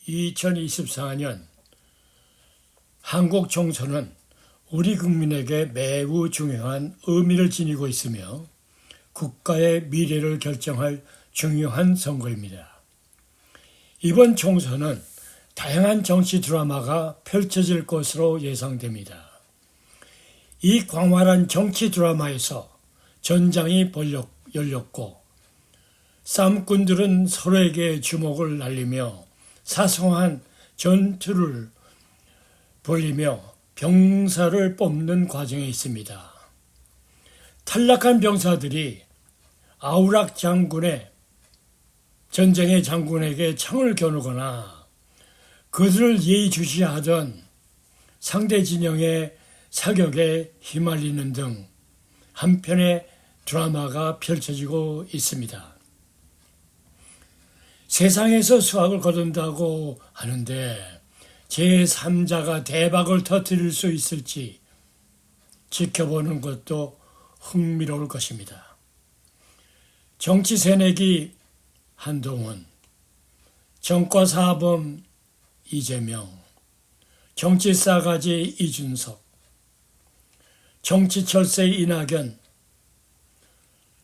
2024년 한국 총선은 우리 국민에게 매우 중요한 의미를 지니고 있으며 국가의 미래를 결정할 중요한 선거입니다. 이번 총선은 다양한 정치 드라마가 펼쳐질 것으로 예상됩니다. 이 광활한 정치 드라마에서 전장이 열렸고 싸움꾼들은 서로에게 주먹을 날리며 사소한 전투를 벌이며 병사를 뽑는 과정에 있습니다. 탈락한 병사들이 아우락 장군의 전쟁의 장군에게 창을 겨누거나 그들을 예의주시하던 상대 진영의 사격에 휘말리는 등 한편의 드라마가 펼쳐지고 있습니다. 세상에서 수확을 거둔다고 하는데 제3자가 대박을 터뜨릴 수 있을지 지켜보는 것도 흥미로울 것입니다. 정치 새내기 한동훈, 정과사범 이재명, 정치 싸가지 이준석, 정치 철새 이낙연,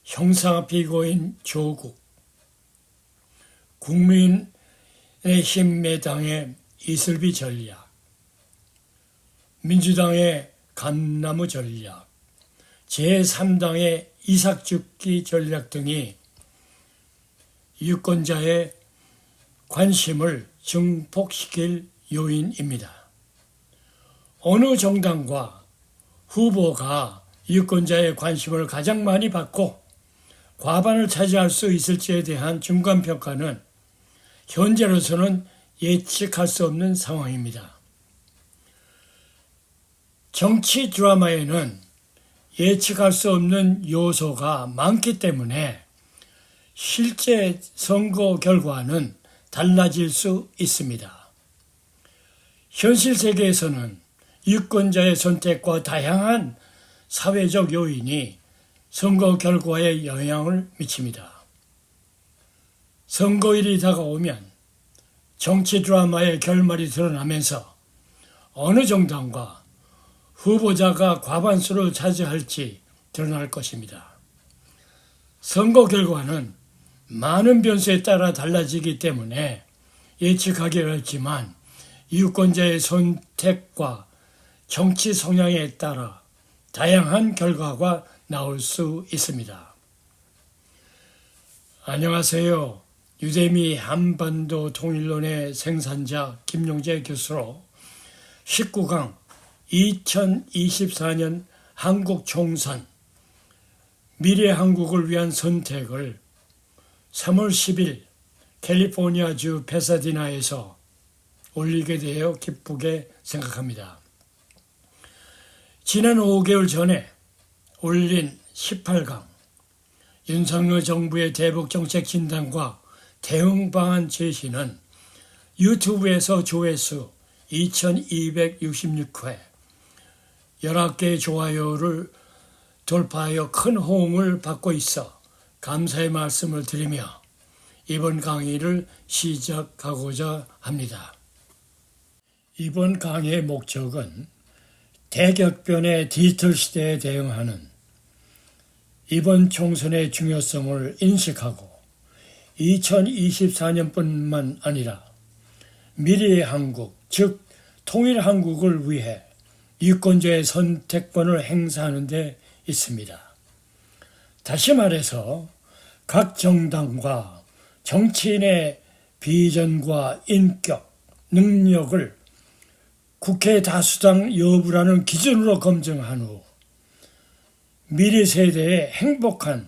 형사 피고인 조국, 국민의힘 매당의 이슬비 전략, 민주당의 감나무 전략, 제3당의 이삭죽기 전략 등이 유권자의 관심을 증폭시킬 요인입니다. 어느 정당과 후보가 유권자의 관심을 가장 많이 받고 과반을 차지할 수 있을지에 대한 중간평가는 현재로서는 예측할 수 없는 상황입니다. 정치 드라마에는 예측할 수 없는 요소가 많기 때문에 실제 선거 결과는 달라질 수 있습니다. 현실 세계에서는 유권자의 선택과 다양한 사회적 요인이 선거 결과에 영향을 미칩니다. 선거일이 다가오면 정치 드라마의 결말이 드러나면서 어느 정당과 후보자가 과반수를 차지할지 드러날 것입니다. 선거 결과는 많은 변수에 따라 달라지기 때문에 예측하기 어렵지만 유권자의 선택과 정치 성향에 따라 다양한 결과가 나올 수 있습니다. 안녕하세요. 유대미 한반도 통일론의 생산자 김용재 교수로 19강 2024년 한국 총선 미래 한국을 위한 선택을 3월 10일 캘리포니아주 페사디나에서 올리게 되어 기쁘게 생각합니다. 지난 5개월 전에 올린 18강 윤석열 정부의 대북정책 진단과 대응 방안 제시는 유튜브에서 조회수 2266회 11개 좋아요를 돌파하여 큰 호응을 받고 있어 감사의 말씀을 드리며 이번 강의를 시작하고자 합니다. 이번 강의의 목적은 대격변의 디지털 시대에 대응하는 이번 총선의 중요성을 인식하고 2024년뿐만 아니라 미래의 한국, 즉 통일 한국을 위해 유권자의 선택권을 행사하는 데 있습니다. 다시 말해서 각 정당과 정치인의 비전과 인격, 능력을 국회 다수당 여부라는 기준으로 검증한 후 미래 세대의 행복한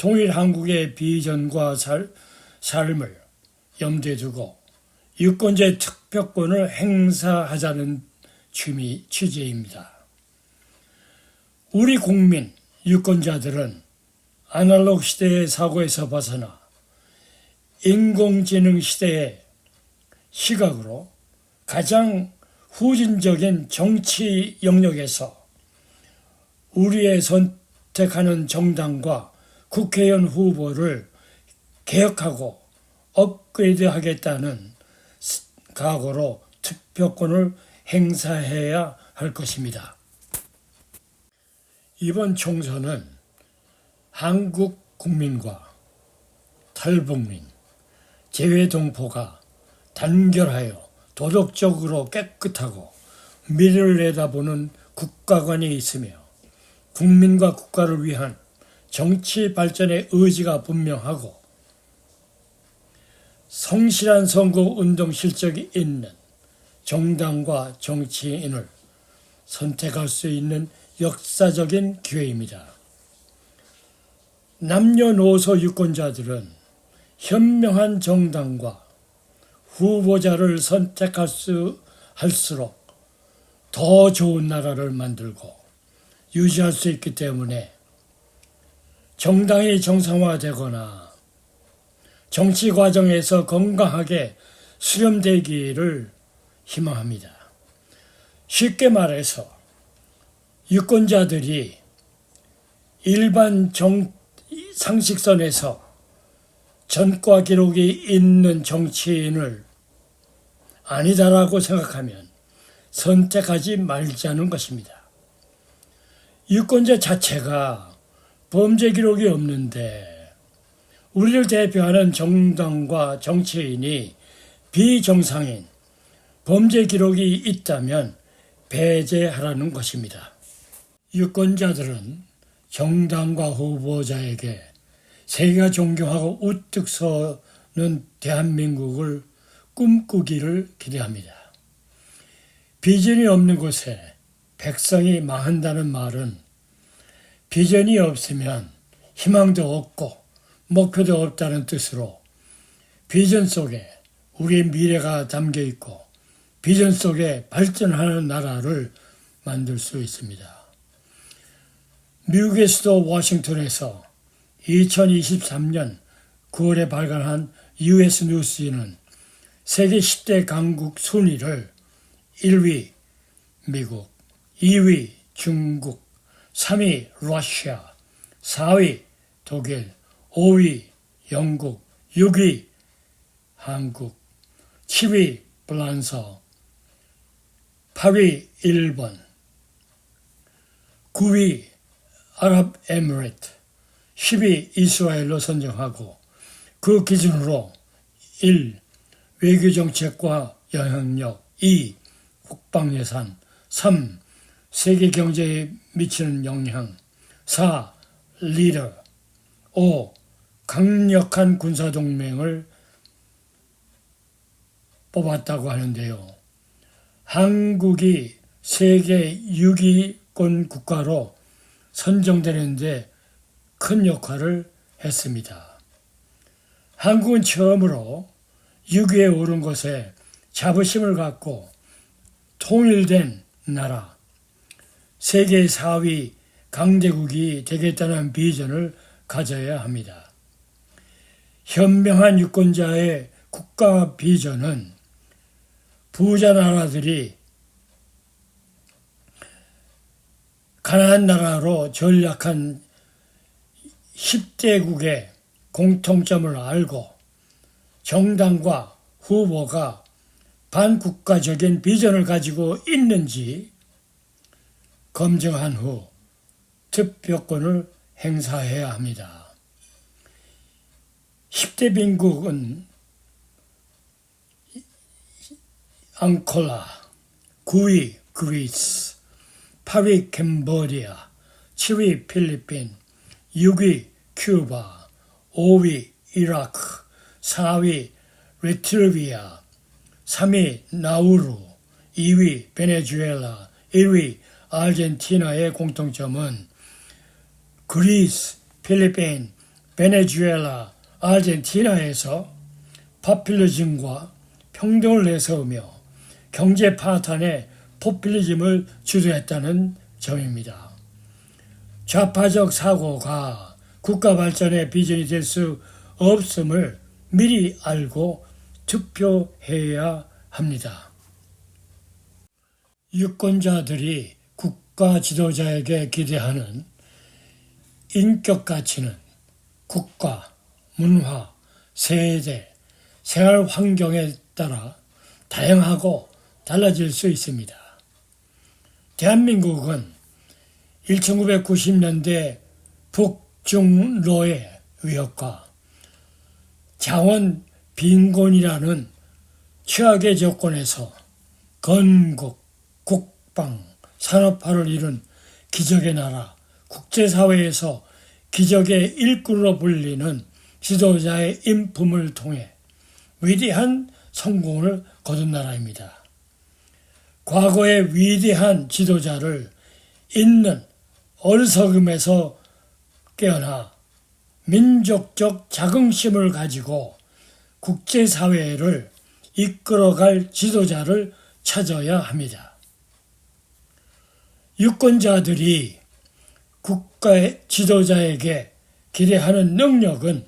통일 한국의 비전과 삶을 염두에 두고 유권자의 투표권을 행사하자는 취지입니다. 우리 국민 유권자들은 아날로그 시대의 사고에서 벗어나 인공지능 시대의 시각으로 가장 후진적인 정치 영역에서 우리의 선택하는 정당과 국회의원 후보를 개혁하고 업그레이드하겠다는 각오로 투표권을 행사해야 할 것입니다. 이번 총선은 한국 국민과 탈북민, 재외동포가 단결하여 도덕적으로 깨끗하고 미래를 내다보는 국가관이 있으며 국민과 국가를 위한 정치 발전의 의지가 분명하고 성실한 선거운동 실적이 있는 정당과 정치인을 선택할 수 있는 역사적인 기회입니다. 남녀노소 유권자들은 현명한 정당과 후보자를 할수록 더 좋은 나라를 만들고 유지할 수 있기 때문에 정당이 정상화되거나 정치 과정에서 건강하게 수렴되기를 희망합니다. 쉽게 말해서 유권자들이 일반 상식선에서 전과 기록이 있는 정치인을 아니다라고 생각하면 선택하지 말자는 것입니다. 유권자 자체가 범죄 기록이 없는데 우리를 대표하는 정당과 정치인이 비정상인 범죄 기록이 있다면 배제하라는 것입니다. 유권자들은 정당과 후보자에게 세계가 존경하고 우뚝 서는 대한민국을 꿈꾸기를 기대합니다. 비전이 없는 곳에 백성이 망한다는 말은 비전이 없으면 희망도 없고 목표도 없다는 뜻으로 비전 속에 우리의 미래가 담겨 있고 비전 속에 발전하는 나라를 만들 수 있습니다. 미국의 수도 워싱턴에서 2023년 9월에 발간한 US 뉴스는 세계 10대 강국 순위를 1위 미국, 2위 중국, 3위 러시아, 4위 독일, 5위 영국, 6위 한국, 7위 프랑스, 8위 일본, 9위 아랍에미리트, 10위 이스라엘로 선정하고 그 기준으로 1. 외교정책과 영향력, 2. 국방예산, 3. 세계 경제에 미치는 영향, 4. 리더, 5. 강력한 군사동맹을 뽑았다고 하는데요. 한국이 세계 6위권 국가로 선정되는데 큰 역할을 했습니다. 한국은 처음으로 6위에 오른 것에 자부심을 갖고 통일된 나라, 세계 4위 강대국이 되겠다는 비전을 가져야 합니다. 현명한 유권자의 국가 비전은 부자 나라들이 가난한 나라로 전락한 10대국의 공통점을 알고 정당과 후보가 반국가적인 비전을 가지고 있는지 검증한 후 투표권을 행사해야 합니다. 10대 빈국은 앙콜라, 9위 그리스, 8위 캄보디아, 7위 필리핀, 6위 큐바, 5위 이라크, 4위 리트비아, 3위 나우루, 2위 베네수엘라, 1위 아르헨티나의 공통점은 그리스, 필리핀, 베네수엘라, 아르헨티나에서 포퓰리즘과 평등을 내세우며 경제 파탄에 포퓰리즘을 주도했다는 점입니다. 좌파적 사고가 국가 발전의 비전이 될 수 없음을 미리 알고 투표해야 합니다. 유권자들이 국가 지도자에게 기대하는 인격 가치는 국가, 문화, 세대, 생활 환경에 따라 다양하고 달라질 수 있습니다. 대한민국은 1990년대 북중로의 위협과 자원 빈곤이라는 최악의 조건에서 건국, 국방, 산업화를 이룬 기적의 나라, 국제사회에서 기적의 일꾼으로 불리는 지도자의 인품을 통해 위대한 성공을 거둔 나라입니다. 과거의 위대한 지도자를 잇는 어리석음에서 깨어나 민족적 자긍심을 가지고 국제사회를 이끌어갈 지도자를 찾아야 합니다. 유권자들이 국가의 지도자에게 기대하는 능력은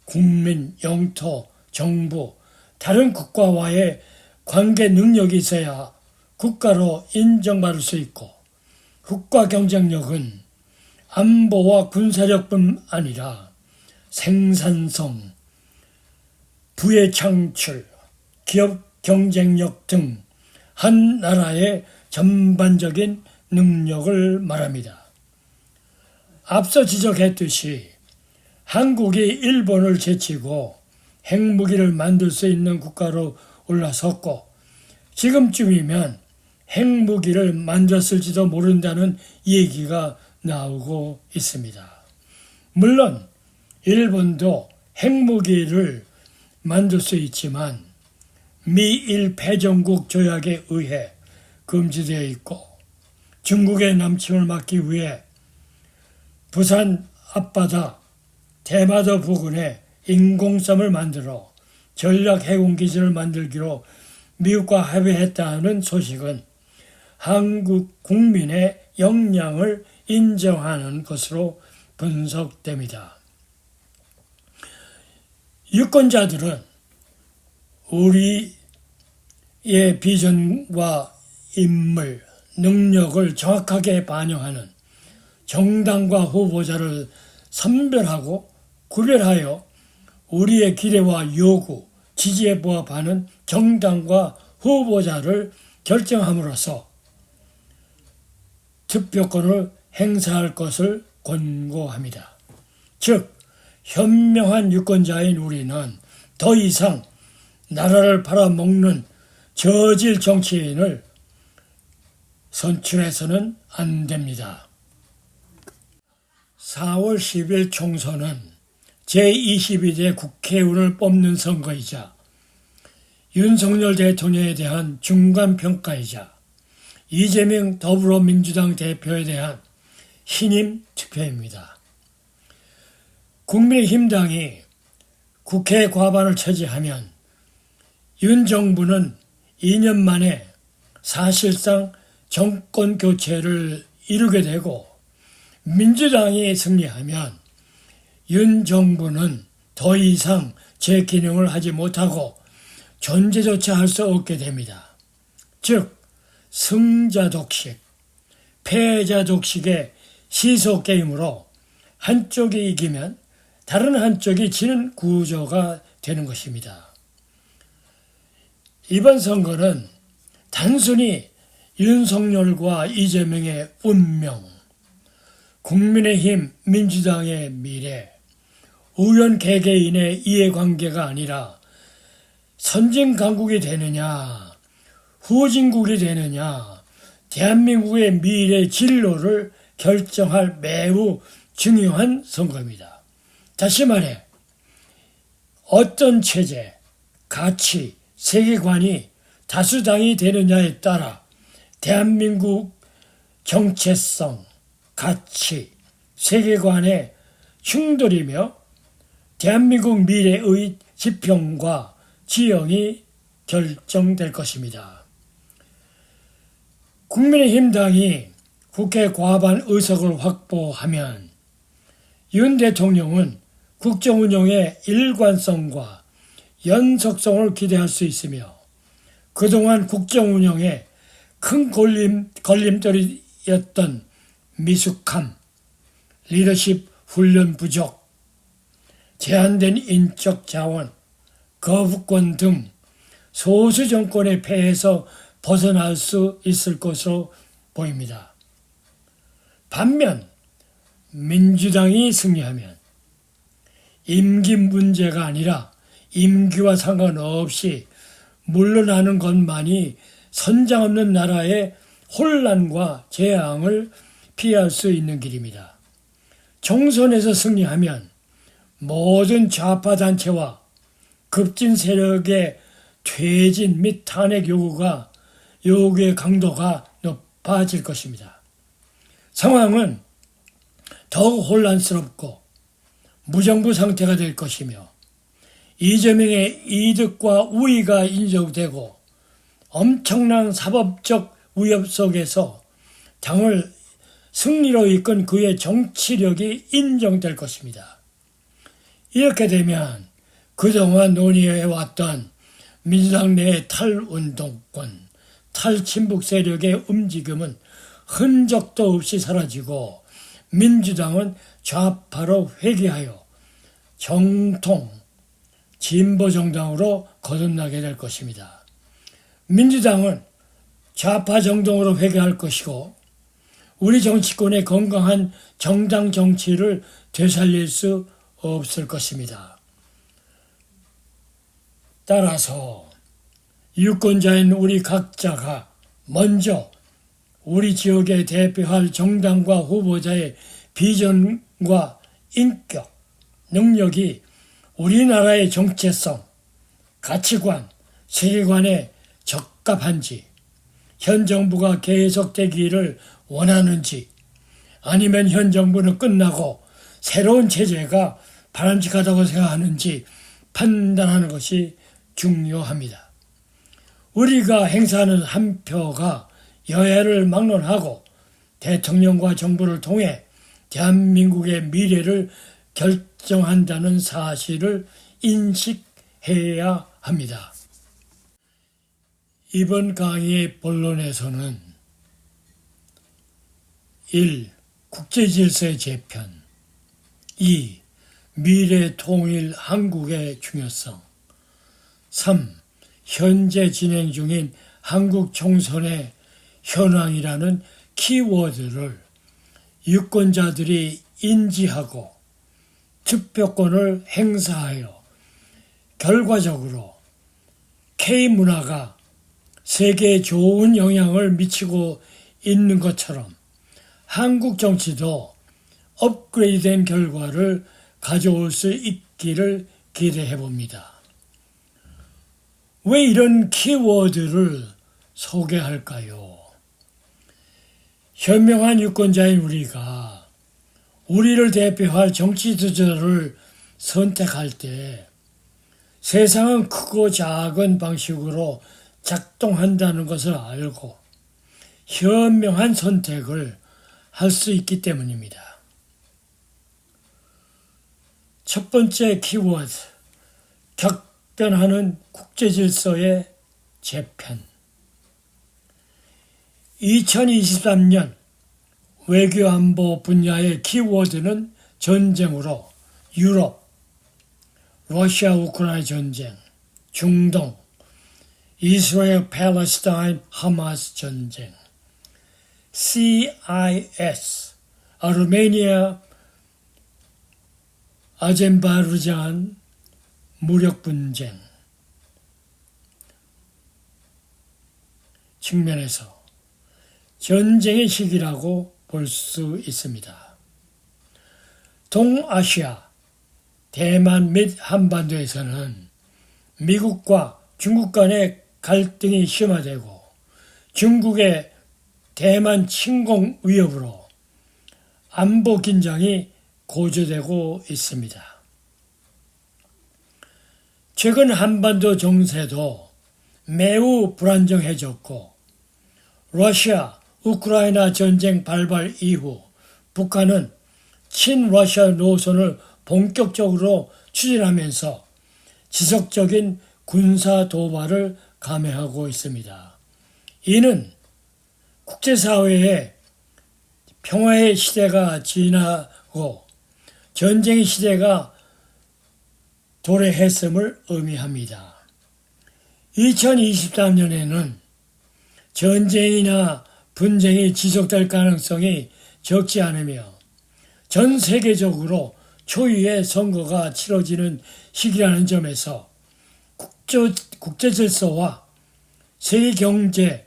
국민, 영토, 정부, 다른 국가와의 관계 능력이 있어야 국가로 인정받을 수 있고, 국가 경쟁력은 안보와 군사력뿐 아니라 생산성, 부의 창출, 기업 경쟁력 등 한 나라의 전반적인 능력을 말합니다. 앞서 지적했듯이 한국이 일본을 제치고 핵무기를 만들 수 있는 국가로 올라섰고, 지금쯤이면 핵무기를 만들었을지도 모른다는 얘기가 나오고 있습니다. 물론 일본도 핵무기를 만들 수 있지만 미일 패전국 조약에 의해 금지되어 있고, 중국의 남침을 막기 위해 부산 앞바다 대마도 부근에 인공섬을 만들어 전략 해군기지를 만들기로 미국과 합의했다는 소식은 한국 국민의 역량을 인정하는 것으로 분석됩니다. 유권자들은 우리의 비전과 인물, 능력을 정확하게 반영하는 정당과 후보자를 선별하고 구별하여 우리의 기대와 요구, 지지에 부합하는 정당과 후보자를 결정함으로써 투표권을 행사할 것을 권고합니다. 즉, 현명한 유권자인 우리는 더 이상 나라를 팔아먹는 저질 정치인을 선출해서는 안 됩니다. 4월 10일 총선은 제22대 국회의원을 뽑는 선거이자 윤석열 대통령에 대한 중간평가이자 이재명 더불어민주당 대표에 대한 신임 투표입니다. 국민의힘당이 국회 과반을 차지하면 윤 정부는 2년 만에 사실상 정권 교체를 이루게 되고, 민주당이 승리하면 윤 정부는 더 이상 제 기능을 하지 못하고 존재조차 할 수 없게 됩니다. 즉, 승자 독식, 패자 독식의 시소 게임으로 한쪽이 이기면 다른 한쪽이 지는 구조가 되는 것입니다. 이번 선거는 단순히 윤석열과 이재명의 운명, 국민의힘, 민주당의 미래, 우연 개개인의 이해관계가 아니라 선진강국이 되느냐, 후진국이 되느냐, 대한민국의 미래 진로를 결정할 매우 중요한 선거입니다. 다시 말해, 어떤 체제, 가치, 세계관이 다수당이 되느냐에 따라 대한민국 정체성, 가치, 세계관의 충돌이며 대한민국 미래의 지평과 지형이 결정될 것입니다. 국민의힘당이 국회 과반 의석을 확보하면 윤 대통령은 국정운영의 일관성과 연속성을 기대할 수 있으며, 그동안 국정운영에 큰 걸림돌이었던 미숙함, 리더십 훈련 부족, 제한된 인적 자원, 거부권 등 소수 정권의 폐해에서 벗어날 수 있을 것으로 보입니다. 반면 민주당이 승리하면 임기 문제가 아니라 임기와 상관없이 물러나는 것만이 선장 없는 나라의 혼란과 재앙을 피할 수 있는 길입니다. 총선에서 승리하면 모든 좌파 단체와 급진 세력의 퇴진 및 탄핵 요구의 강도가 높아질 것입니다. 상황은 더욱 혼란스럽고 무정부 상태가 될 것이며 이재명의 이득과 우위가 인정되고 엄청난 사법적 위협 속에서 당을 승리로 이끈 그의 정치력이 인정될 것입니다. 이렇게 되면 그동안 논의해왔던 민주당 내 탈운동권, 탈친북 세력의 움직임은 흔적도 없이 사라지고 민주당은 좌파로 회귀하여 정통 진보정당으로 거듭나게 될 것입니다. 민주당은 좌파 정당으로 회귀할 것이고 우리 정치권의 건강한 정당 정치를 되살릴 수 없을 것입니다. 따라서 유권자인 우리 각자가 먼저 우리 지역에 대표할 정당과 후보자의 비전과 인격, 능력이 우리나라의 정체성, 가치관, 세계관에 적합한지, 현 정부가 계속되기를 원하는지, 아니면 현 정부는 끝나고 새로운 체제가 바람직하다고 생각하는지 판단하는 것이 중요합니다. 우리가 행사하는 한 표가 여야를 막론하고 대통령과 정부를 통해 대한민국의 미래를 결정한다는 사실을 인식해야 합니다. 이번 강의의 본론에서는 1. 국제질서의 재편 2. 미래 통일 한국의 중요성 3. 현재 진행 중인 한국 총선의 현황이라는 키워드를 유권자들이 인지하고 투표권을 행사하여 결과적으로 K문화가 세계에 좋은 영향을 미치고 있는 것처럼 한국 정치도 업그레이드된 결과를 가져올 수 있기를 기대해 봅니다. 왜 이런 키워드를 소개할까요? 현명한 유권자인 우리가 우리를 대표할 정치 지도자를 선택할 때 세상은 크고 작은 방식으로 작동한다는 것을 알고 현명한 선택을 할 수 있기 때문입니다. 첫 번째 키워드, 격변하는 국제질서의 재편. 2023년 외교안보 분야의 키워드는 전쟁으로 유럽, 러시아 우크라이나 전쟁, 중동, 이스라엘 팔레스타인 하마스 전쟁, CIS, 아르메니아, 아제르바이잔 무력 분쟁 측면에서 전쟁의 시기라고 볼 수 있습니다. 동아시아, 대만 및 한반도에서는 미국과 중국 간의 갈등이 심화되고 중국의 대만 침공 위협으로 안보 긴장이 고조되고 있습니다. 최근 한반도 정세도 매우 불안정해졌고 러시아, 우크라이나 전쟁 발발 이후 북한은 친러시아 노선을 본격적으로 추진하면서 지속적인 군사 도발을 감행하고 있습니다. 이는 국제사회에 평화의 시대가 지나고 전쟁의 시대가 도래했음을 의미합니다. 2023년에는 전쟁이나 분쟁이 지속될 가능성이 적지 않으며 전 세계적으로 초유의 선거가 치러지는 시기라는 점에서 국제 질서와 세계 경제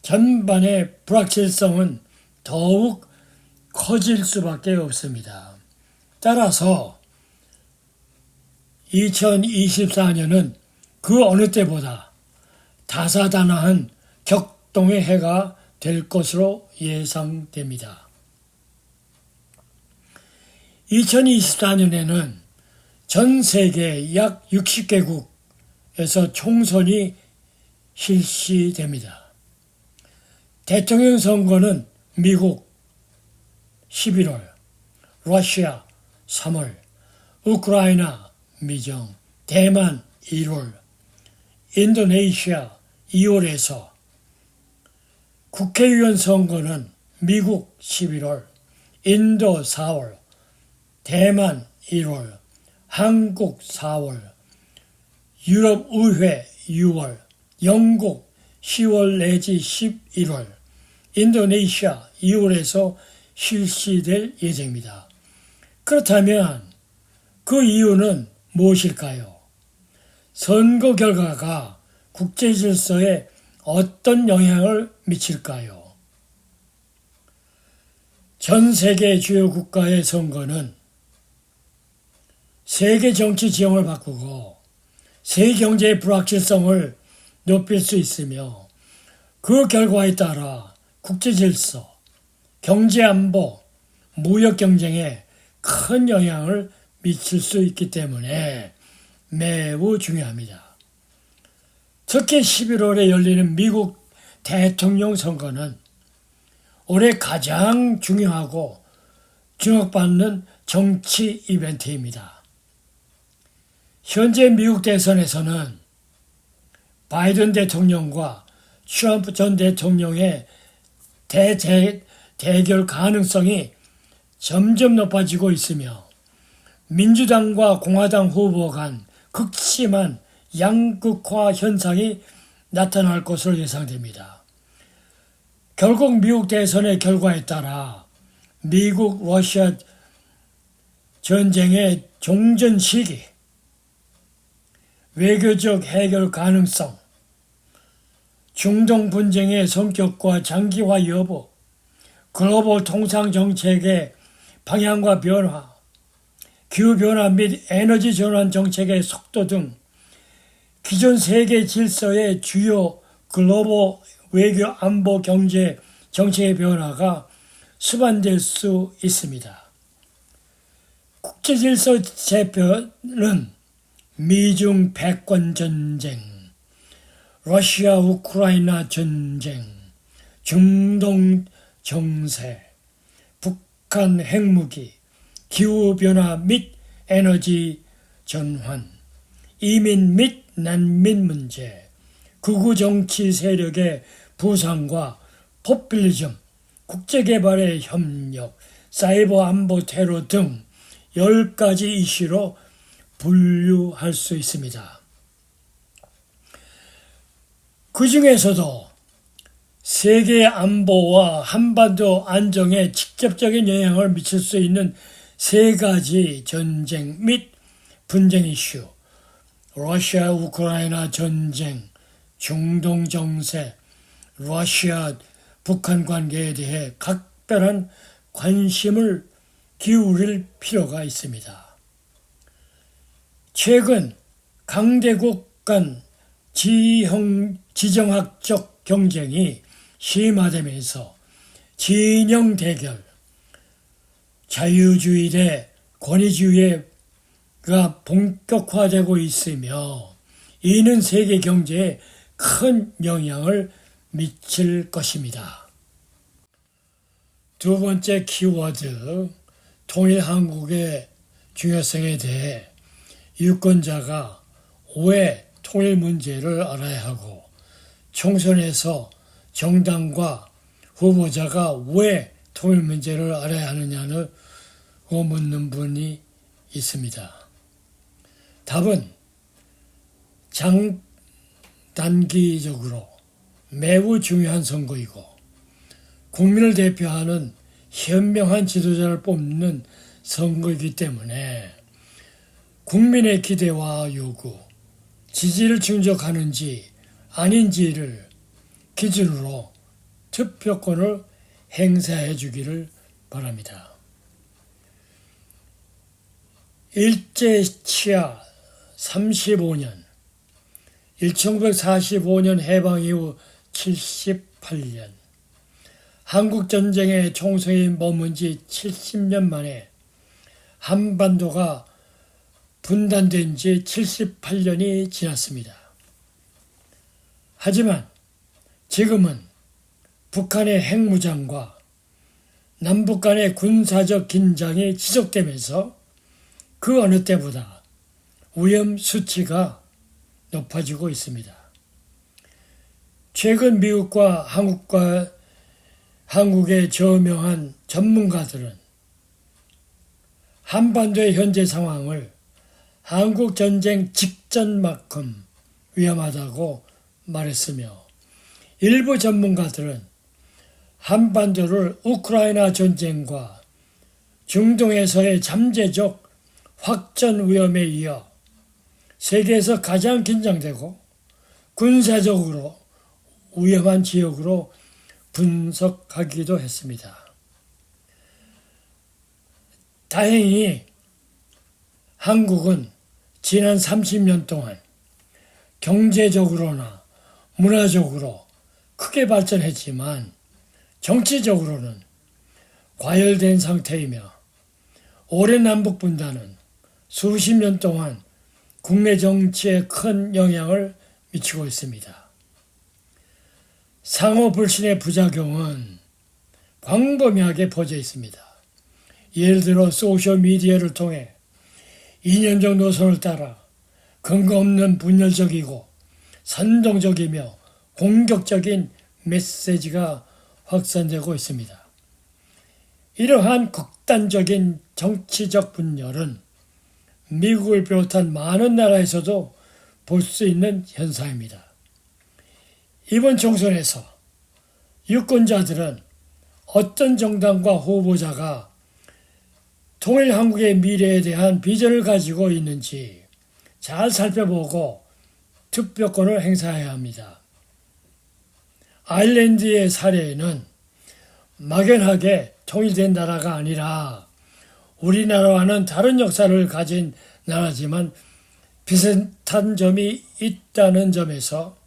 전반의 불확실성은 더욱 커질 수밖에 없습니다. 따라서 2024년은 그 어느 때보다 다사다난한 격동의 해가 될 것으로 예상됩니다. 2024년에는 전 세계 약 60개국에서 총선이 실시됩니다. 대통령 선거는 미국 11월, 러시아 3월, 우크라이나 미정, 대만 1월, 인도네시아 2월에서 국회의원 선거는 미국 11월, 인도 4월, 대만 1월, 한국 4월, 유럽의회 6월, 영국 10월 내지 11월, 인도네시아 2월에서 실시될 예정입니다. 그렇다면 그 이유는 무엇일까요? 선거 결과가 국제 질서에 어떤 영향을 미칠까요? 전 세계 주요 국가의 선거는 세계 정치 지형을 바꾸고 세계 경제의 불확실성을 높일 수 있으며 그 결과에 따라 국제 질서, 경제 안보, 무역 경쟁에 큰 영향을 미칠 수 있기 때문에 매우 중요합니다. 특히 11월에 열리는 미국 대통령 선거는 올해 가장 중요하고 주목받는 정치 이벤트입니다. 현재 미국 대선에서는 바이든 대통령과 트럼프 전 대통령의 대결 가능성이 점점 높아지고 있으며 민주당과 공화당 후보 간 극심한 양극화 현상이 나타날 것으로 예상됩니다. 결국 미국 대선의 결과에 따라 미국 러시아 전쟁의 종전 시기, 외교적 해결 가능성, 중동 분쟁의 성격과 장기화 여부, 글로벌 통상 정책의 방향과 변화, 기후변화 및 에너지 전환 정책의 속도 등 기존 세계 질서의 주요 글로벌 외교 안보 경제 정책의 변화가 수반될 수 있습니다. 국제 질서 재편은 미중 패권 전쟁, 러시아 우크라이나 전쟁, 중동 정세, 북한 핵무기, 기후변화 및 에너지 전환, 이민 및 난민 문제, 극우 정치 세력의 부상과 포퓰리즘, 국제개발의 협력, 사이버 안보 테러 등 10가지 이슈로 분류할 수 있습니다. 그 중에서도 세계 안보와 한반도 안정에 직접적인 영향을 미칠 수 있는 3가지 전쟁 및 분쟁 이슈, 러시아 우크라이나 전쟁, 중동 정세, 러시아 북한 관계에 대해 각별한 관심을 기울일 필요가 있습니다. 최근 강대국 간 지정학적 경쟁이 심화되면서 진영 대결, 자유주의 대 권위주의가 본격화되고 있으며 이는 세계 경제에 큰 영향을 미칠 것입니다. 두 번째 키워드, 통일한국의 중요성에 대해 유권자가 왜 통일 문제를 알아야 하고 총선에서 정당과 후보자가 왜 통일 문제를 알아야 하느냐고 묻는 분이 있습니다. 답은 장단기적으로 매우 중요한 선거이고 국민을 대표하는 현명한 지도자를 뽑는 선거이기 때문에 국민의 기대와 요구, 지지를 충족하는지 아닌지를 기준으로 투표권을 행사해 주기를 바랍니다. 일제 치하 35년, 1945년 해방 이후 78년, 한국전쟁의 총성이 머문 지 70년 만에 한반도가 분단된 지 78년이 지났습니다. 하지만 지금은 북한의 핵무장과 남북 간의 군사적 긴장이 지속되면서 그 어느 때보다 위험 수치가 높아지고 있습니다. 최근 미국과 한국의 저명한 전문가들은 한반도의 현재 상황을 한국 전쟁 직전만큼 위험하다고 말했으며 일부 전문가들은 한반도를 우크라이나 전쟁과 중동에서의 잠재적 확전 위험에 이어 세계에서 가장 긴장되고 군사적으로 위험한 지역으로 분석하기도 했습니다. 다행히 한국은 지난 30년 동안 경제적으로나 문화적으로 크게 발전했지만 정치적으로는 과열된 상태이며 오랜 남북분단은 수십 년 동안 국내 정치에 큰 영향을 미치고 있습니다. 상호 불신의 부작용은 광범위하게 퍼져 있습니다. 예를 들어 소셜미디어를 통해 이념적 노선을 따라 근거 없는 분열적이고 선동적이며 공격적인 메시지가 확산되고 있습니다. 이러한 극단적인 정치적 분열은 미국을 비롯한 많은 나라에서도 볼 수 있는 현상입니다. 이번 총선에서 유권자들은 어떤 정당과 후보자가 통일 한국의 미래에 대한 비전을 가지고 있는지 잘 살펴보고 투표권을 행사해야 합니다. 아일랜드의 사례는 막연하게 통일된 나라가 아니라 우리나라와는 다른 역사를 가진 나라지만 비슷한 점이 있다는 점에서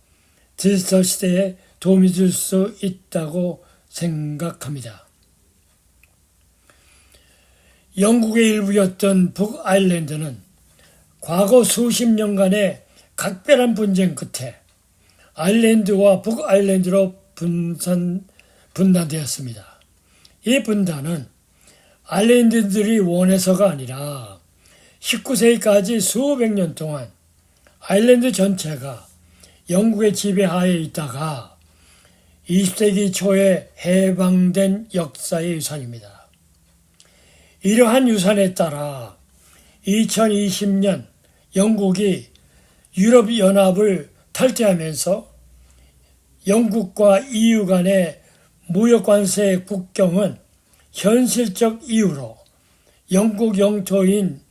디지털 시대에 도움이 줄 수 있다고 생각합니다. 영국의 일부였던 북아일랜드는 과거 수십 년간의 각별한 분쟁 끝에 아일랜드와 북아일랜드로 분단되었습니다. 이 분단은 아일랜드들이 원해서가 아니라 19세기까지 수백 년 동안 아일랜드 전체가 영국의 지배하에 있다가 20세기 초에 해방된 역사의 유산입니다. 이러한 유산에 따라 2020년 영국이 유럽연합을 탈퇴하면서 영국과 EU 간의 무역관세 국경은 현실적 이유로 영국 영토인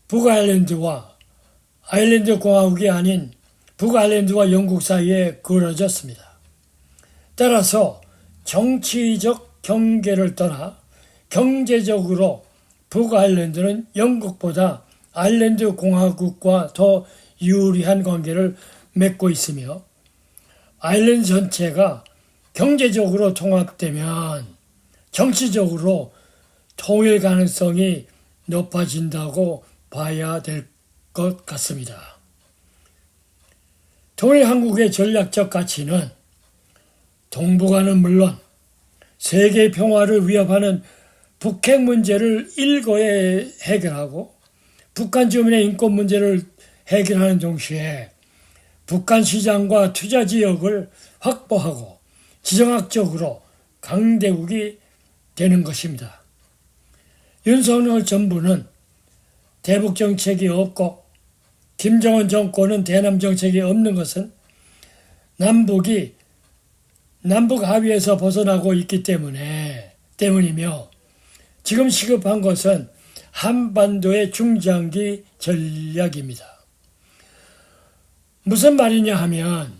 북아일랜드와 아일랜드 공화국이 아닌 북아일랜드와 영국 사이에 그어졌습니다. 따라서 정치적 경계를 떠나 경제적으로 북아일랜드는 영국보다 아일랜드 공화국과 더 유리한 관계를 맺고 있으며 아일랜드 전체가 경제적으로 통합되면 정치적으로 통일 가능성이 높아진다고 봐야 될 것 같습니다. 통일 한국의 전략적 가치는 동북아는 물론 세계 평화를 위협하는 북핵 문제를 일거에 해결하고 북한 주민의 인권 문제를 해결하는 동시에 북한 시장과 투자 지역을 확보하고 지정학적으로 강대국이 되는 것입니다. 윤석열 정부는 대북 정책이 없고 김정은 정권은 대남 정책이 없는 것은 남북 합의에서 벗어나고 있기 때문이며 지금 시급한 것은 한반도의 중장기 전략입니다. 무슨 말이냐 하면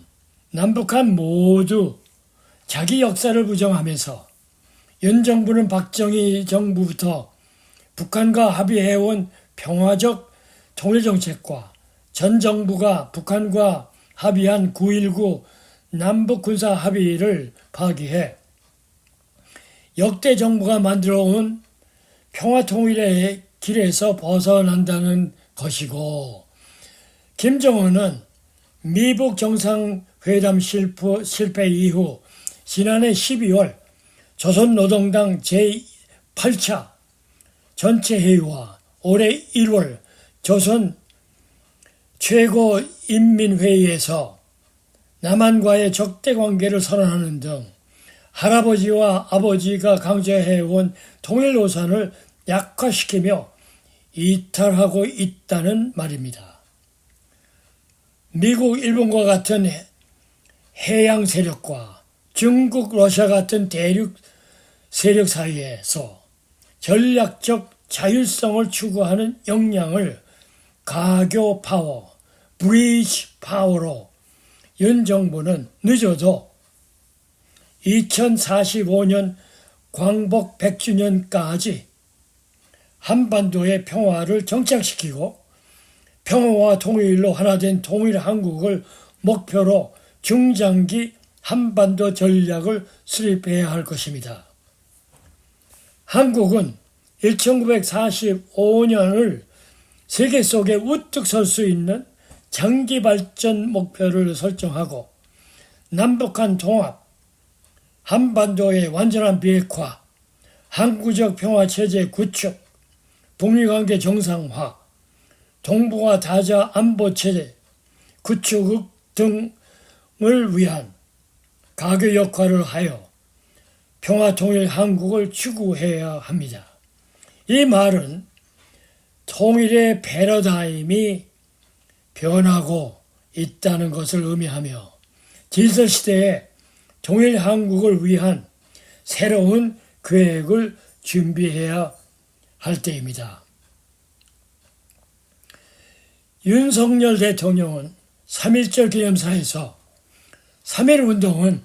남북한 모두 자기 역사를 부정하면서 윤 정부는 박정희 정부부터 북한과 합의해온 평화적 통일정책과 전 정부가 북한과 합의한 9.19 남북군사 합의를 파기해 역대 정부가 만들어온 평화통일의 길에서 벗어난다는 것이고, 김정은은 미북 정상회담 실패 이후 지난해 12월 조선노동당 제8차 전체회의와 올해 1월 조선 최고인민회의에서 남한과의 적대관계를 선언하는 등 할아버지와 아버지가 강조해온 통일노선을 약화시키며 이탈하고 있다는 말입니다. 미국, 일본과 같은 해양 세력과 중국, 러시아 같은 대륙 세력 사이에서 전략적 자율성을 추구하는 역량을 가교 파워, 브리지 파워로 윤 정부는 늦어도 2045년 광복 100주년까지 한반도의 평화를 정착시키고 평화와 통일로 하나된 통일 한국을 목표로 중장기 한반도 전략을 수립해야 할 것입니다. 한국은 1945년을 세계 속에 우뚝 설 수 있는 장기 발전 목표를 설정하고 남북한 통합, 한반도의 완전한 비핵화, 항구적 평화체제 구축, 북미관계 정상화, 동북아 다자 안보체제 구축 등을 위한 가교 역할을 하여 평화통일 한국을 추구해야 합니다. 이 말은 통일의 패러다임이 변하고 있다는 것을 의미하며 질서시대에 통일 한국을 위한 새로운 계획을 준비해야 할 때입니다. 윤석열 대통령은 3.1절 기념사에서 3.1운동은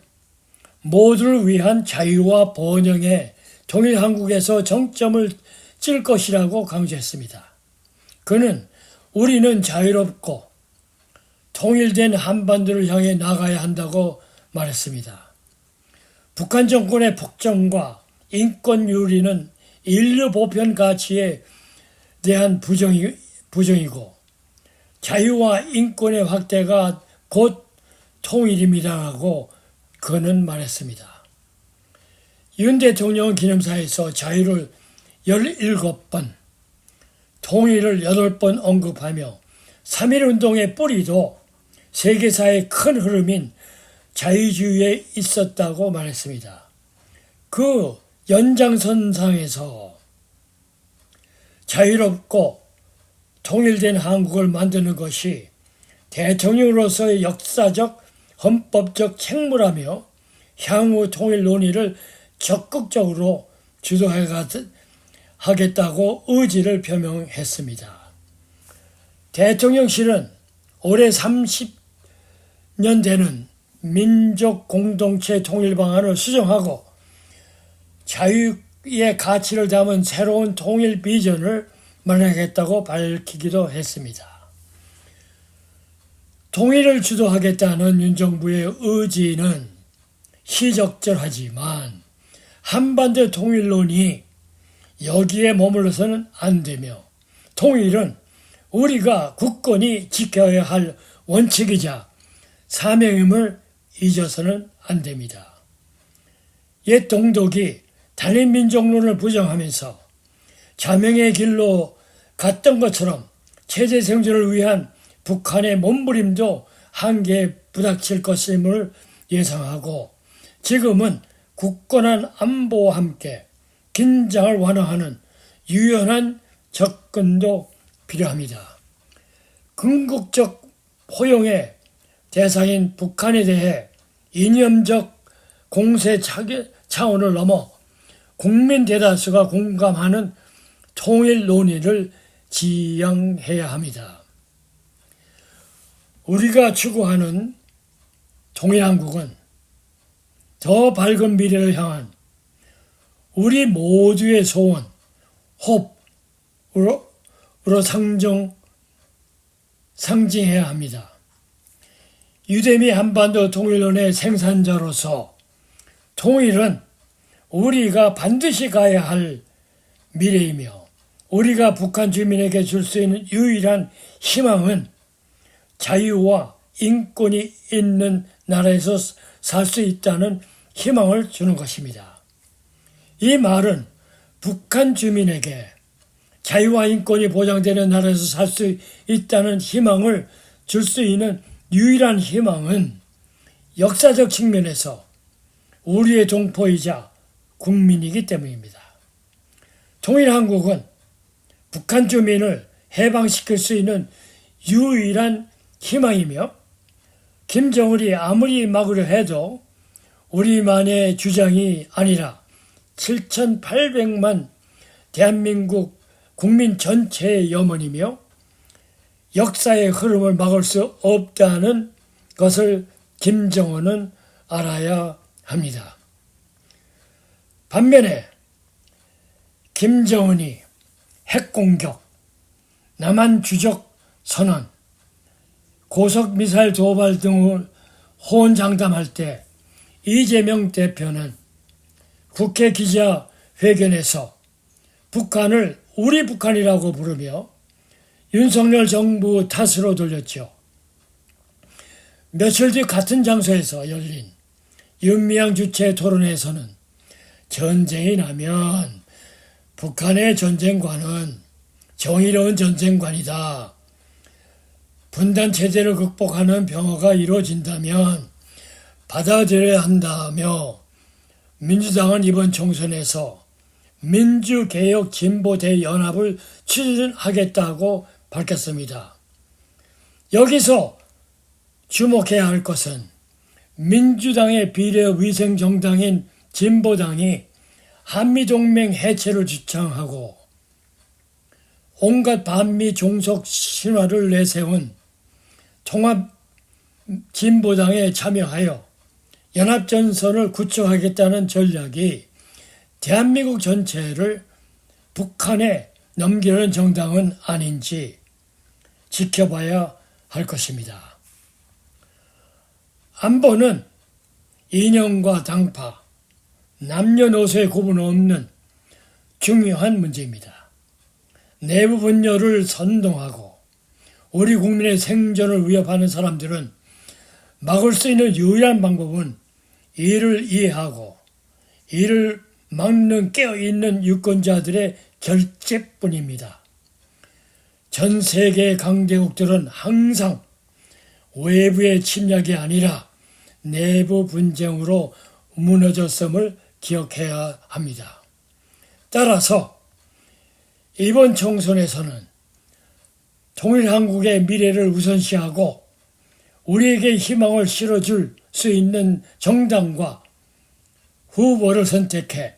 모두를 위한 자유와 번영의 통일 한국에서 정점을 찔 것이라고 강조했습니다. 그는 우리는 자유롭고 통일된 한반도를 향해 나가야 한다고 말했습니다. 북한 정권의 폭정과 인권 유린은 인류 보편 가치에 대한 부정이고 자유와 인권의 확대가 곧 통일입니다라고 그는 말했습니다. 윤 대통령은 기념사에서 자유를 17번, 통일을 8번 언급하며 3.1운동의 뿌리도 세계사의 큰 흐름인 자유주의에 있었다고 말했습니다. 그 연장선상에서 자유롭고 통일된 한국을 만드는 것이 대통령으로서의 역사적 헌법적 책무라며 향후 통일 논의를 적극적으로 주도하겠다고 의지를 표명했습니다. 대통령실은 올해 30년 되는 민족 공동체 통일 방안을 수정하고 자유의 가치를 담은 새로운 통일 비전을 마련하겠다고 밝히기도 했습니다. 통일을 주도하겠다는 윤 정부의 의지는 시적절하지만 한반도 통일론이 여기에 머물러서는 안 되며 통일은 우리가 굳건히 지켜야 할 원칙이자 사명임을 잊어서는 안 됩니다. 옛 동독이 단일민족론을 부정하면서 자명의 길로 갔던 것처럼 체제 생존을 위한 북한의 몸부림도 한계에 부닥칠 것임을 예상하고 지금은 굳건한 안보와 함께 긴장을 완화하는 유연한 접근도 필요합니다. 궁극적 포용의 대상인 북한에 대해 이념적 공세 차원을 넘어 국민 대다수가 공감하는 통일 논의를 지향해야 합니다. 우리가 추구하는 통일한국은 더 밝은 미래를 향한 우리 모두의 소원, 호흡으로 상징해야 합니다. 유대미 한반도 통일론의 생산자로서 통일은 우리가 반드시 가야 할 미래이며 우리가 북한 주민에게 줄 수 있는 유일한 희망은 자유와 인권이 있는 나라에서 살 수 있다는 희망을 주는 것입니다. 이 말은 북한 주민에게 자유와 인권이 보장되는 나라에서 살 수 있다는 희망을 줄 수 있는 유일한 희망은 역사적 측면에서 우리의 동포이자 국민이기 때문입니다. 통일한국은 북한 주민을 해방시킬 수 있는 유일한 희망이며 김정은이 아무리 막으려 해도 우리만의 주장이 아니라 7,800만 대한민국 국민 전체의 염원이며 역사의 흐름을 막을 수 없다는 것을 김정은은 알아야 합니다. 반면에 김정은이 핵공격, 남한 주적 선언, 고속미사일 도발 등을 호언장담할 때 이재명 대표는 국회 기자회견에서 북한을 우리 북한이라고 부르며 윤석열 정부 탓으로 돌렸죠. 며칠 뒤 같은 장소에서 열린 윤미향 주최 토론회에서는 전쟁이 나면 북한의 전쟁관은 정의로운 전쟁관이다. 분단 체제를 극복하는 병화가 이루어진다면 받아들여야 한다며 민주당은 이번 총선에서 민주개혁 진보 대연합을 추진하겠다고 밝혔습니다. 여기서 주목해야 할 것은 민주당의 비례위생 정당인 진보당이 한미동맹 해체를 주창하고 온갖 반미 종속 신화를 내세운 통합 진보당에 참여하여 연합전선을 구축하겠다는 전략이 대한민국 전체를 북한에 넘기려는 정당은 아닌지 지켜봐야 할 것입니다. 안보는 이념과 당파, 남녀노소의 구분 없는 중요한 문제입니다. 내부 분열을 선동하고 우리 국민의 생존을 위협하는 사람들은 막을 수 있는 유일한 방법은 이를 이해하고 이를 막는 깨어있는 유권자들의 결집뿐입니다. 전 세계 강대국들은 항상 외부의 침략이 아니라 내부 분쟁으로 무너졌음을 기억해야 합니다. 따라서 이번 총선에서는 통일한국의 미래를 우선시하고 우리에게 희망을 실어줄 수 있는 정당과 후보를 선택해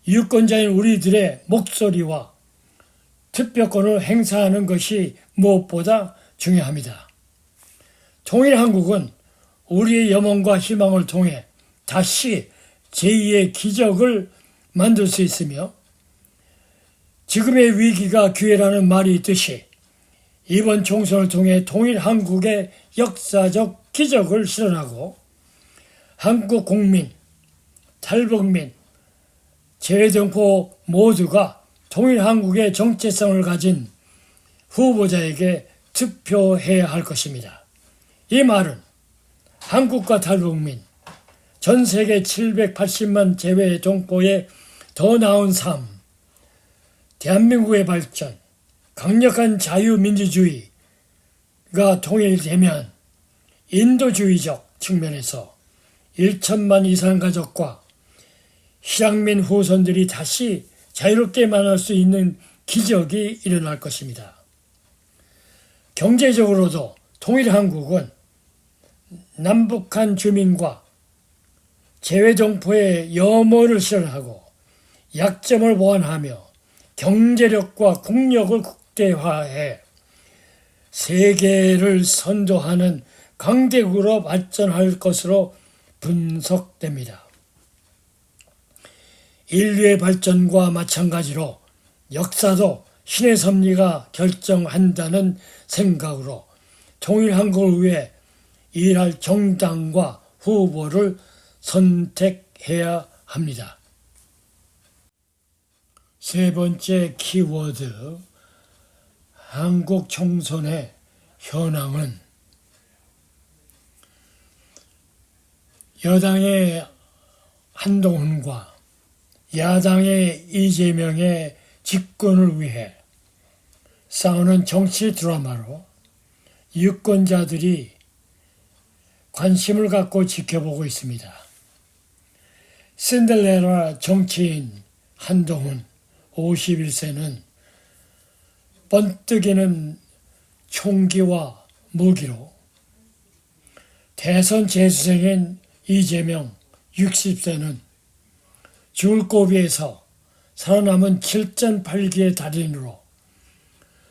유권자인 우리들의 목소리와 투표권을 행사하는 것이 무엇보다 중요합니다. 통일한국은 우리의 염원과 희망을 통해 다시 제2의 기적을 만들 수 있으며 지금의 위기가 기회라는 말이 있듯이 이번 총선을 통해 통일한국의 역사적 기적을 실현하고 한국 국민, 탈북민, 재외동포 모두가 통일한국의 정체성을 가진 후보자에게 투표해야 할 것입니다. 이 말은 한국과 탈북민, 전 세계 780만 재외동포의 더 나은 삶, 대한민국의 발전, 강력한 자유민주주의가 통일되면 인도주의적 측면에서 1천만 이상 가족과 실향민 후손들이 다시 자유롭게 만날 수 있는 기적이 일어날 것입니다. 경제적으로도 통일한국은 남북한 주민과 재외동포의 염원을 실현하고 약점을 보완하며 경제력과 국력을 국대화해 세계를 선도하는 강대국으로 발전할 것으로 분석됩니다. 인류의 발전과 마찬가지로 역사도 신의 섭리가 결정한다는 생각으로 통일한국을 위해 일할 정당과 후보를 선택해야 합니다. 세 번째 키워드, 한국 총선의 현황은 여당의 한동훈과 야당의 이재명의 집권을 위해 싸우는 정치 드라마로 유권자들이 관심을 갖고 지켜보고 있습니다. 신데렐라 정치인 한동훈 51세는 번뜩이는 총기와 무기로, 대선 재수생인 이재명 60세는 줄고비에서 살아남은 7.8기의 달인으로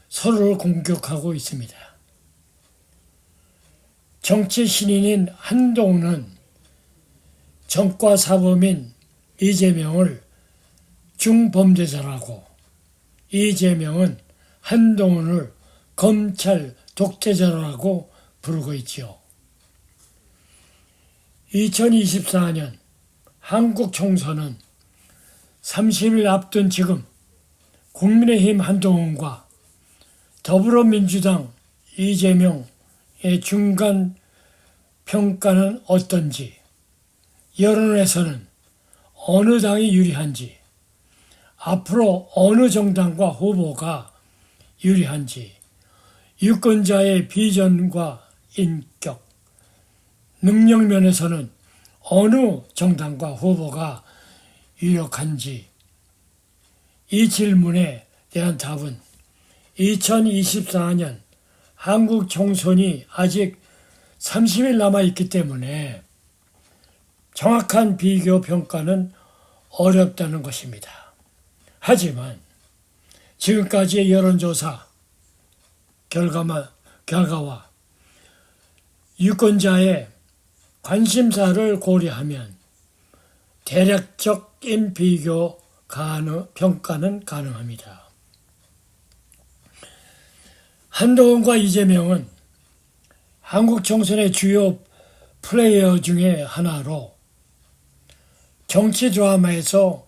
서로를 공격하고 있습니다. 정치 신인인 한동훈은 정과 사범인 이재명을 중범죄자라고, 이재명은 한동훈을 검찰 독재자라고 부르고 있지요. 2024년 한국 총선은 30일 앞둔 지금 국민의힘 한동훈과 더불어민주당 이재명의 중간 평가는 어떤지, 여론에서는 어느 당이 유리한지, 앞으로 어느 정당과 후보가 유리한지, 유권자의 비전과 인격, 능력 면에서는 어느 정당과 후보가 유력한지, 이 질문에 대한 답은 2024년 한국 총선이 아직 30일 남아있기 때문에 정확한 비교 평가는 어렵다는 것입니다. 하지만 지금까지의 여론조사 결과와 유권자의 관심사를 고려하면 대략적인 비교 평가는 가능합니다. 한동훈과 이재명은 한국 총선의 주요 플레이어 중에 하나로 정치 드라마에서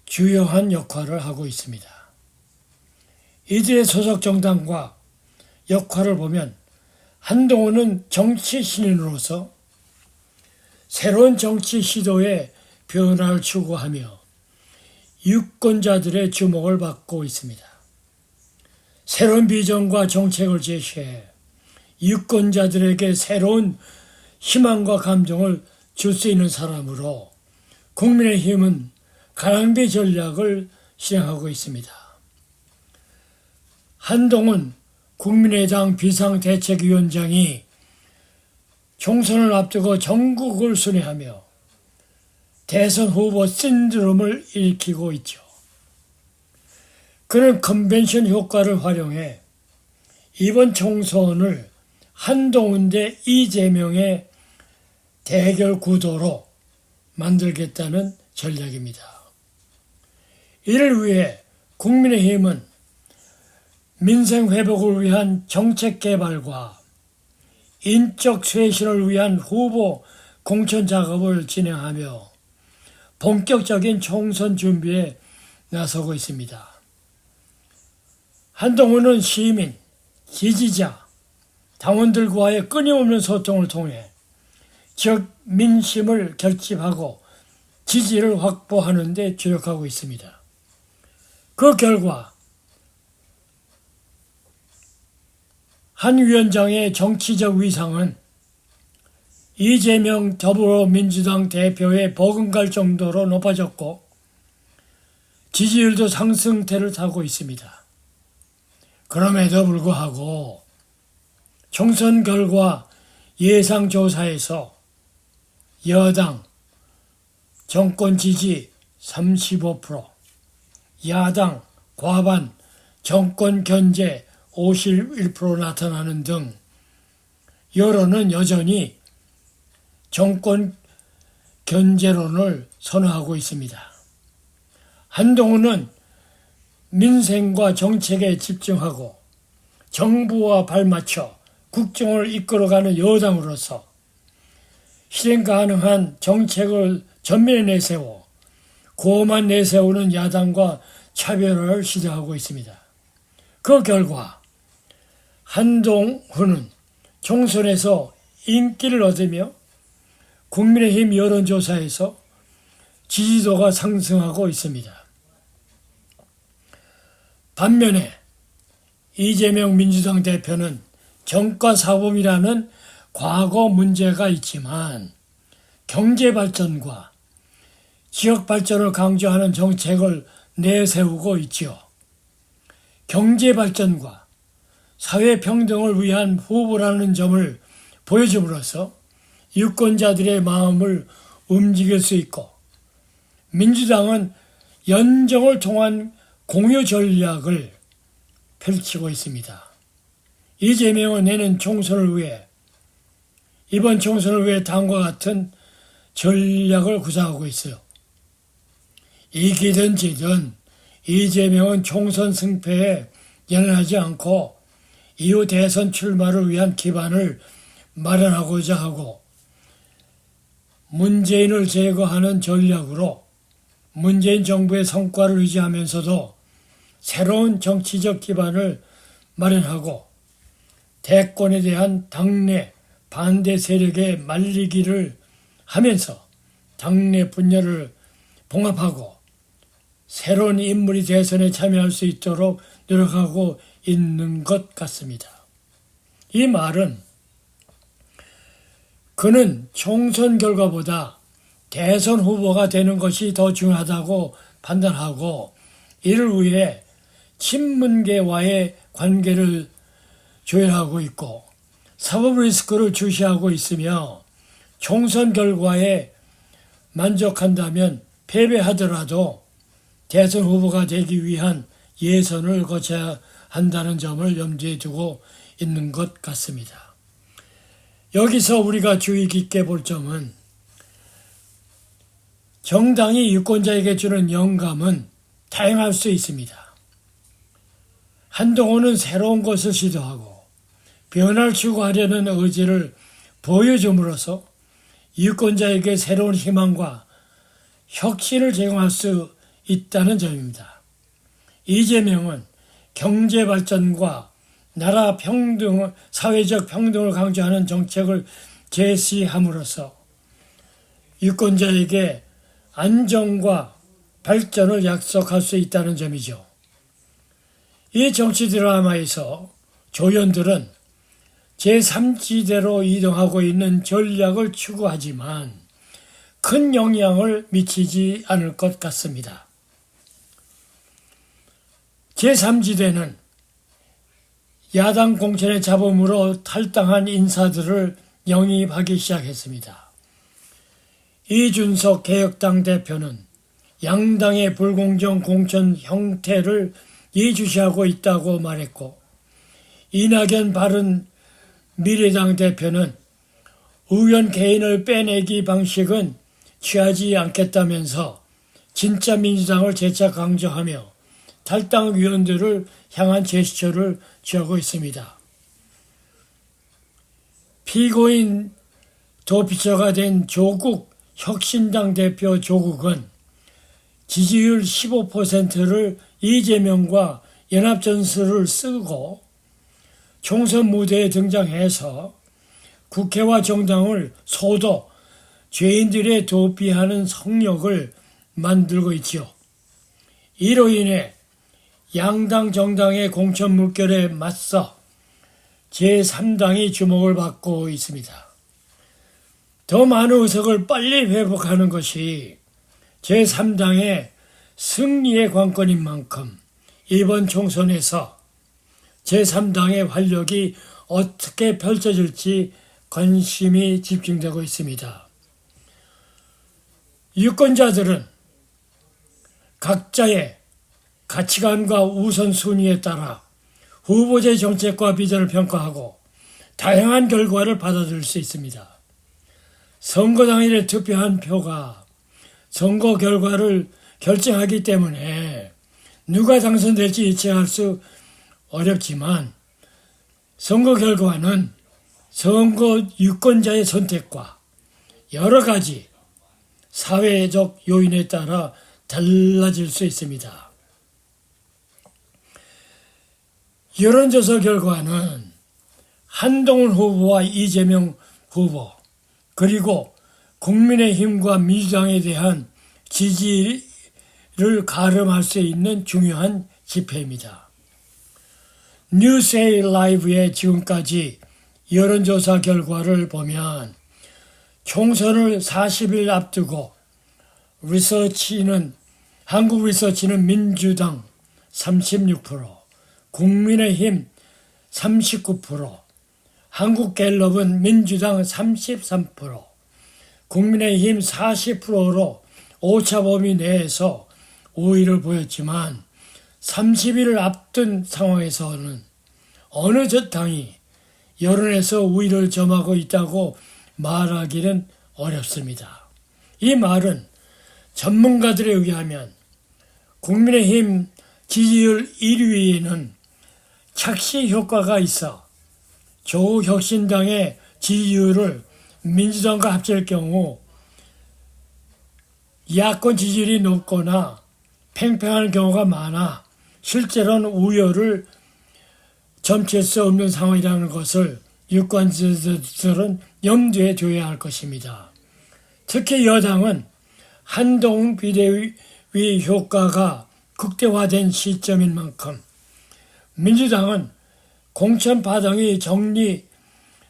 주요한 역할을 하고 있습니다. 이들의 소속 정당과 역할을 보면 한동훈은 정치 신인으로서 새로운 정치 시도의 변화를 추구하며 유권자들의 주목을 받고 있습니다. 새로운 비전과 정책을 제시해 유권자들에게 새로운 희망과 감동을 줄 수 있는 사람으로 국민의힘은 가랑비 전략을 실행하고 있습니다. 한동훈 국민의당 비상대책위원장이 총선을 앞두고 전국을 순회하며 대선 후보 신드롬을 일으키고 있죠. 그는 컨벤션 효과를 활용해 이번 총선을 한동훈 대 이재명의 대결 구도로 만들겠다는 전략입니다. 이를 위해 국민의힘은 민생 회복을 위한 정책 개발과 인적 쇄신을 위한 후보 공천 작업을 진행하며 본격적인 총선 준비에 나서고 있습니다. 한동훈은 시민, 지지자, 당원들과의 끊임없는 소통을 통해 지역 민심을 결집하고 지지를 확보하는 데 주력하고 있습니다. 그 결과 한 위원장의 정치적 위상은 이재명 더불어민주당 대표의 버금갈 정도로 높아졌고 지지율도 상승세를 타고 있습니다. 그럼에도 불구하고 총선 결과 예상조사에서 여당 정권 지지 35%, 야당 과반 정권 견제 51% 나타나는 등 여론은 여전히 정권 견제론을 선호하고 있습니다. 한동훈은 민생과 정책에 집중하고 정부와 발맞춰 국정을 이끌어가는 여당으로서 실행 가능한 정책을 전면에 내세워 고만 내세우는 야당과 차별화를 시도하고 있습니다. 그 결과 한동훈은 총선에서 인기를 얻으며 국민의힘 여론조사에서 지지도가 상승하고 있습니다. 반면에 이재명 민주당 대표는 정가사범이라는 과거 문제가 있지만 경제발전과 지역발전을 강조하는 정책을 내세우고 있지요. 경제발전과 사회평등을 위한 후보라는 점을 보여줌으로써 유권자들의 마음을 움직일 수 있고 민주당은 연정을 통한 공유 전략을 펼치고 있습니다. 이재명은 내년 총선을 위해 이번 총선을 위해 다음과 같은 전략을 구상하고 있어요. 이기든 지든 이재명은 총선 승패에 연연하지 않고 이후 대선 출마를 위한 기반을 마련하고자 하고 문재인을 제거하는 전략으로 문재인 정부의 성과를 유지하면서도 새로운 정치적 기반을 마련하고 대권에 대한 당내 반대 세력에 말리기를 하면서 당내 분열을 봉합하고 새로운 인물이 대선에 참여할 수 있도록 노력하고 있는 것 같습니다. 이 말은 그는 총선 결과보다 대선 후보가 되는 것이 더 중요하다고 판단하고 이를 위해 친문계와의 관계를 조율하고 있고 사법 리스크를 주시하고 있으며 총선 결과에 만족한다면 패배하더라도 대선 후보가 되기 위한 예선을 거쳐야 한다는 점을 염두에 두고 있는 것 같습니다. 여기서 우리가 주의 깊게 볼 점은 정당이 유권자에게 주는 영감은 다양할 수 있습니다. 한동훈은 새로운 것을 시도하고 변화를 추구하려는 의지를 보여줌으로써 유권자에게 새로운 희망과 혁신을 제공할 수 있다는 점입니다. 이재명은 경제발전과 나라 평등, 사회적 평등을 강조하는 정책을 제시함으로써 유권자에게 안정과 발전을 약속할 수 있다는 점이죠. 이 정치 드라마에서 조연들은 제3지대로 이동하고 있는 전략을 추구하지만 큰 영향을 미치지 않을 것 같습니다. 제3지대는 야당 공천의 잡음으로 탈당한 인사들을 영입하기 시작했습니다. 이준석 개혁당 대표는 양당의 불공정 공천 형태를 예주시하고 있다고 말했고 이낙연 바른미래당 대표는 의원 개인을 빼내기 방식은 취하지 않겠다면서 진짜 민주당을 재차 강조하며 탈당 위원들을 향한 제스처를 취하고 있습니다. 피고인 도피처가 된 조국 혁신당 대표 조국은 지지율 15%를 이재명과 연합전술을 쓰고 총선 무대에 등장해서 국회와 정당을 소도 죄인들의 도피하는 성역을 만들고 있지요. 이로 인해 양당 정당의 공천 물결에 맞서 제3당이 주목을 받고 있습니다. 더 많은 의석을 빨리 회복하는 것이 제3당의 승리의 관건인 만큼 이번 총선에서 제3당의 활력이 어떻게 펼쳐질지 관심이 집중되고 있습니다. 유권자들은 각자의 가치관과 우선순위에 따라 후보자의 정책과 비전을 평가하고 다양한 결과를 받아들일 수 있습니다. 선거 당일에 투표한 표가 선거 결과를 결정하기 때문에 누가 당선될지 예측할 수 어렵지만 선거 결과는 선거 유권자의 선택과 여러 가지 사회적 요인에 따라 달라질 수 있습니다. 여론조사 결과는 한동훈 후보와 이재명 후보 그리고 국민의힘과 민주당에 대한 지지를 가름할 수 있는 중요한 지표입니다. 뉴스에이 라이브의 지금까지 여론조사 결과를 보면 총선을 40일 앞두고 한국 리서치는 민주당 36%, 국민의힘 39%, 한국갤럽은 민주당 33%, 국민의힘 40%로 오차범위 내에서 우위를 보였지만 30일을 앞둔 상황에서는 어느 당이 여론에서 우위를 점하고 있다고 말하기는 어렵습니다. 이 말은 전문가들에 의하면 국민의힘 지지율 1위에는 착시 효과가 있어 조국혁신당의 지지율을 민주당과 합칠 경우 야권 지지율이 높거나 팽팽한 경우가 많아 실제로는 우열을 점칠 수 없는 상황이라는 것을 유권자들은 염두에 둬야 할 것입니다. 특히 여당은 한동훈 비대위 효과가 극대화된 시점인 만큼 민주당은 공천 파동이 정리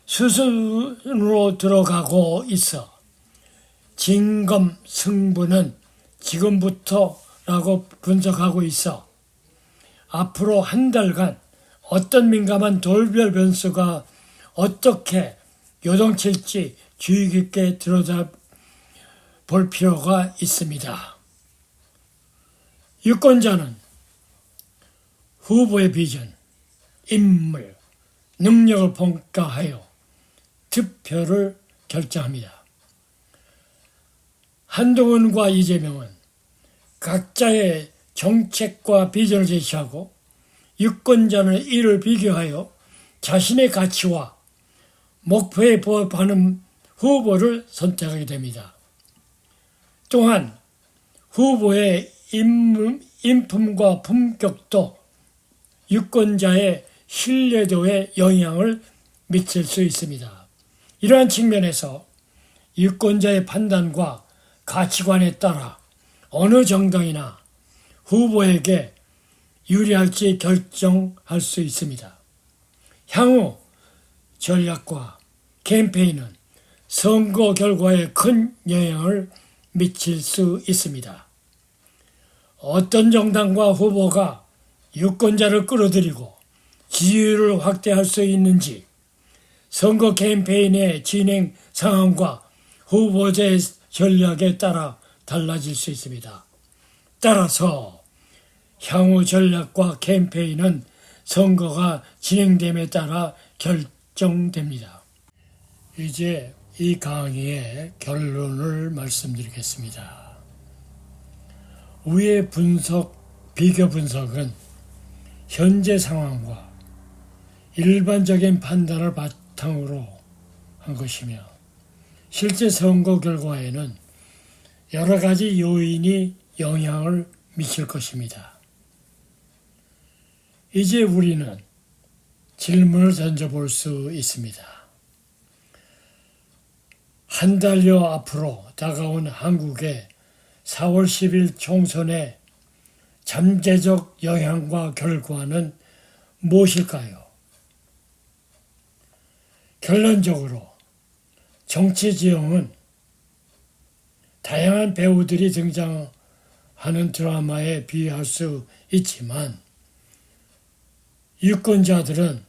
수순으로 들어가고 있어 진검 승부는 지금부터라고 분석하고 있어 앞으로 한 달간 어떤 민감한 돌발 변수가 어떻게 요동칠지 주의 깊게 들여다볼 필요가 있습니다. 유권자는 후보의 비전, 인물, 능력을 평가하여 투표를 결정합니다. 한동훈과 이재명은 각자의 정책과 비전을 제시하고 유권자는 이를 비교하여 자신의 가치와 목표에 부합하는 후보를 선택하게 됩니다. 또한 후보의 인품과 품격도 유권자의 신뢰도에 영향을 미칠 수 있습니다. 이러한 측면에서 유권자의 판단과 가치관에 따라 어느 정당이나 후보에게 유리할지 결정할 수 있습니다. 향후 전략과 캠페인은 선거 결과에 큰 영향을 미칠 수 있습니다. 어떤 정당과 후보가 유권자를 끌어들이고 지지율을 확대할 수 있는지 선거 캠페인의 진행 상황과 후보자의 전략에 따라 달라질 수 있습니다. 따라서 향후 전략과 캠페인은 선거가 진행됨에 따라 결정됩니다. 이제 이 강의의 결론을 말씀드리겠습니다. 위의 비교 분석은 현재 상황과 일반적인 판단을 바탕으로 한 것이며 실제 선거 결과에는 여러 가지 요인이 영향을 미칠 것입니다. 이제 우리는 질문을 던져볼 수 있습니다. 한 달여 앞으로 다가온 한국의 4월 10일 총선의 잠재적 영향과 결과는 무엇일까요? 결론적으로 정치 지형은 다양한 배우들이 등장하는 드라마에 비유할 수 있지만 유권자들은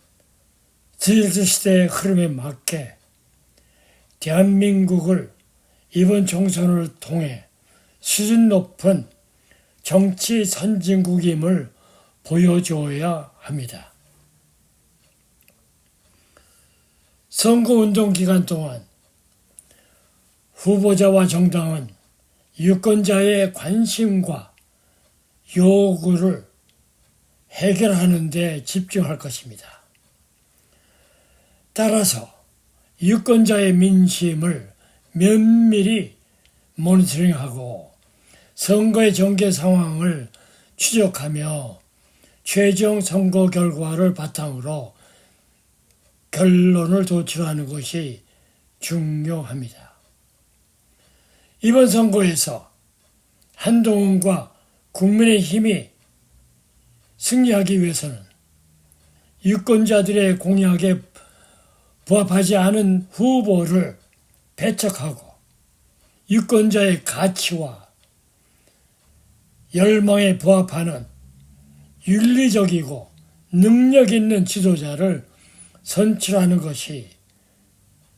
디지털 시대의 흐름에 맞게 대한민국을 이번 총선을 통해 수준 높은 정치 선진국임을 보여줘야 합니다. 선거운동 기간 동안 후보자와 정당은 유권자의 관심과 요구를 해결하는 데 집중할 것입니다. 따라서 유권자의 민심을 면밀히 모니터링하고 선거의 전개 상황을 추적하며 최종 선거 결과를 바탕으로 결론을 도출하는 것이 중요합니다. 이번 선거에서 한동훈과 국민의힘이 승리하기 위해서는 유권자들의 공약에 부합하지 않은 후보를 배척하고 유권자의 가치와 열망에 부합하는 윤리적이고 능력 있는 지도자를 선출하는 것이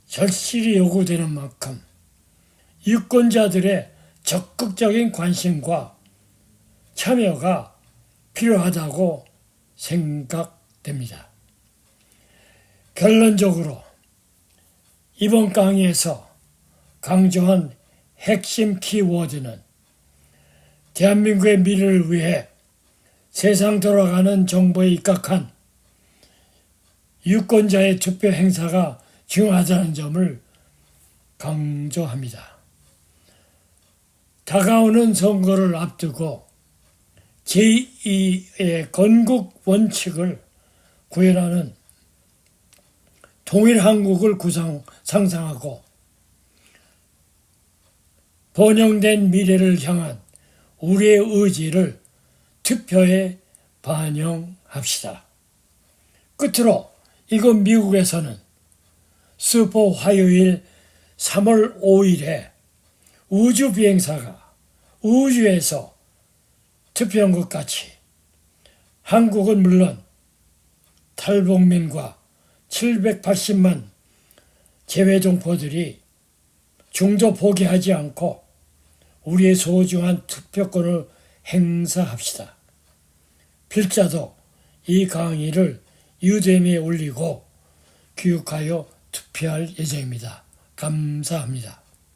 절실히 요구되는 만큼 유권자들의 적극적인 관심과 참여가 필요하다고 생각됩니다. 결론적으로 이번 강의에서 강조한 핵심 키워드는 대한민국의 미래를 위해 세상 돌아가는 정보에 입각한 유권자의 투표 행사가 중요하다는 점을 강조합니다. 다가오는 선거를 앞두고 제2의 건국 원칙을 구현하는 통일 한국을 상상하고 번영된 미래를 향한 우리의 의지를 투표에 반영합시다. 끝으로 이곳 미국에서는 슈퍼 화요일 3월 5일에 우주 비행사가 우주에서 투표한 것 같이 한국은 물론 탈북민과 780만 재외동포들이 중도 포기하지 않고 우리의 소중한 투표권을 행사합시다. 필자도 이 강의를 유대미에 올리고 교육하여 투표할 예정입니다. 감사합니다.